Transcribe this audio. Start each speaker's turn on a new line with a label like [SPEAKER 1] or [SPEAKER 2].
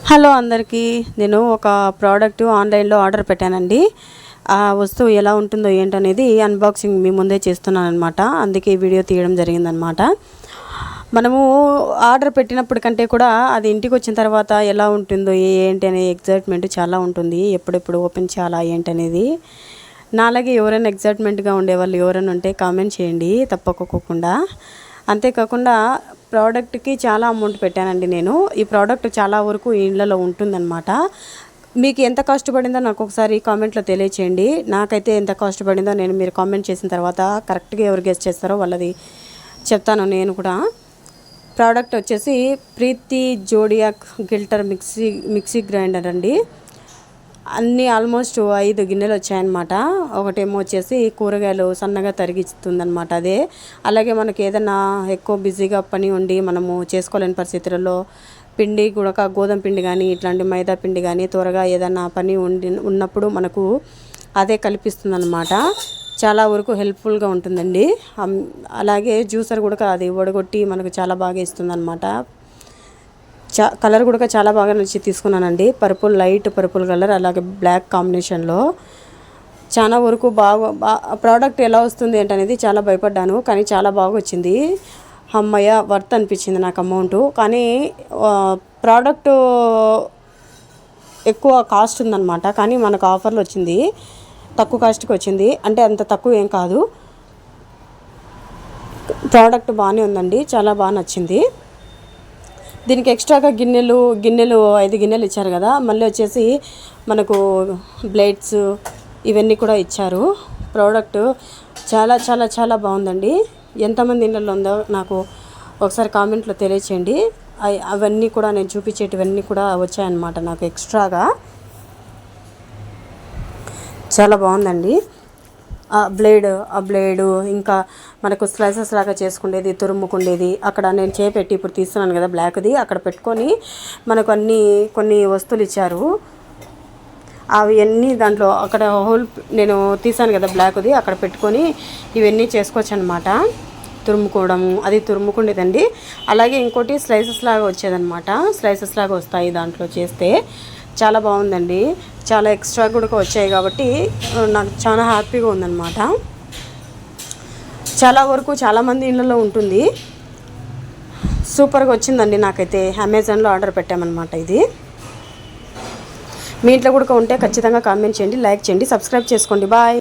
[SPEAKER 1] Hello అందరికీ, నేను ఒక ప్రోడక్ట్ ఆన్లైన్లో ఆర్డర్ పెట్టానండి. ఆ వస్తువు ఎలా ఉంటుందో ఏంటనేది అన్బాక్సింగ్ మీ ముందే చేస్తున్నాను అనమాట. అందుకే ఈ వీడియో తీయడం జరిగిందనమాట. మనము ఆర్డర్ పెట్టినప్పటి కంటే కూడా అది ఇంటికి వచ్చిన తర్వాత ఎలా ఉంటుందో ఏంటి అనే ఎగ్జైట్మెంట్ చాలా ఉంటుంది. ఎప్పుడెప్పుడు ఓపెన్ చేయాలా ఏంటనేది. నాలాగే ఎవరైనా ఎగ్జైట్మెంట్గా ఉండేవాళ్ళు ఎవరైనా ఉంటే కామెంట్ చేయండి తప్పకోకుండా. అంతేకాకుండా ప్రోడక్ట్కి చాలా అమౌంట్ పెట్టానండి నేను. ఈ ప్రోడక్ట్ చాలా వరకు ఇళ్ళలో ఉంటుందన్నమాట. మీకు ఎంత కాస్ట్ పడిందో నాకు ఒకసారి కామెంట్లో తెలియచేయండి. నాకైతే ఎంత కాస్ట్ పడిందో మీరు కామెంట్ చేసిన తర్వాత కరెక్ట్గా ఎవరు గెస్ చేస్తారో వాళ్ళది చెప్తాను నేను కూడా. ప్రోడక్ట్ వచ్చేసి ప్రీతి జోడియాక్ గిల్టర్ మిక్సీ గ్రైండర్ అండి. అన్నీ ఆల్మోస్ట్ 5 గిన్నెలు వచ్చాయన్నమాట. ఒకటేమో వచ్చేసి కూరగాయలు సన్నగా తరిగిస్తుందన్నమాట అదే. అలాగే మనకి ఏదైనా ఎక్కువ బిజీగా పని ఉండి మనము చేసుకోలేని పరిస్థితులలో పిండి కూడా గోధుమ పిండి కానీ ఇట్లాంటి మైదా పిండి కానీ త్వరగా ఏదైనా పని ఉన్నప్పుడు మనకు అదే కల్పిస్తుందన్నమాట. చాలా వరకు హెల్ప్ఫుల్గా ఉంటుందండి. అలాగే జ్యూసర్ కూడా అది వడగొట్టి మనకు చాలా బాగా ఇస్తుందన్నమాట. కలర్ కూడా చాలా బాగా నచ్చి తీసుకున్నానండి. లైట్ పర్పుల్ కలర్, అలాగే బ్లాక్ కాంబినేషన్లో. చాలా వరకు ప్రోడక్ట్ ఎలా వస్తుంది ఏంటనేది చాలా భయపడ్డాను, కానీ చాలా బాగా వచ్చింది. అమ్మయ్య వర్త్ అనిపించింది నాకు అమౌంట్. కానీ ప్రోడక్ట్ ఎక్కువ కాస్ట్ ఉందన్నమాట, కానీ మనకు ఆఫర్లో వచ్చింది, తక్కువ కాస్ట్కి వచ్చింది. అంటే అంత తక్కువ ఏం కాదు. ప్రోడక్ట్ బాగానే ఉందండి, చాలా బాగా నచ్చింది. దీనికి ఎక్స్ట్రాగా గిన్నెలు 5 గిన్నెలు ఇచ్చారు కదా. మళ్ళీ వచ్చేసి మనకు బ్లేడ్స్ ఇవన్నీ కూడా ఇచ్చారు. ప్రోడక్ట్ చాలా చాలా చాలా బాగుందండి. ఎంతమంది ఇళ్ళల్లో ఉందో నాకు ఒకసారి కామెంట్లో తెలియచేయండి. అవన్నీ కూడా నేను చూపించేటివన్నీ కూడా వచ్చాయన్నమాట నాకు ఎక్స్ట్రాగా. చాలా బాగుందండి. ఆ బ్లేడు ఇంకా మనకు స్లైసెస్ లాగా చేసుకునేది, తురుముకుండేది. అక్కడ నేను చేపెట్టి ఇప్పుడు తీస్తున్నాను కదా బ్లాక్ది, అక్కడ పెట్టుకొని మనకు కొన్ని వస్తువులు ఇచ్చారు. అవి అన్నీ దాంట్లో అక్కడ నేను తీసాను కదా బ్లాక్ది, అక్కడ పెట్టుకొని ఇవన్నీ చేసుకోవచ్చు అనమాట. తురుముకోవడము అది తురుముకుండేదండి. అలాగే ఇంకోటి స్లైసెస్ లాగా వచ్చేదన్నమాట. స్లైసెస్ లాగా వస్తాయి దాంట్లో చేస్తే. చాలా బాగుందండి. చాలా ఎక్స్ట్రా కూడా వచ్చాయి కాబట్టి నాకు చాలా హ్యాపీగా ఉందన్నమాట. చాలా వరకు చాలామంది ఇళ్ళలో ఉంటుంది. సూపర్గా వచ్చిందండి. నాకైతే అమెజాన్లో ఆర్డర్ పెట్టామన్నమాట. ఇది మీ ఇంట్లో కూడా ఉంటే ఖచ్చితంగా కామెంట్ చేయండి, లైక్ చేయండి, సబ్స్క్రైబ్ చేసుకోండి. బాయ్.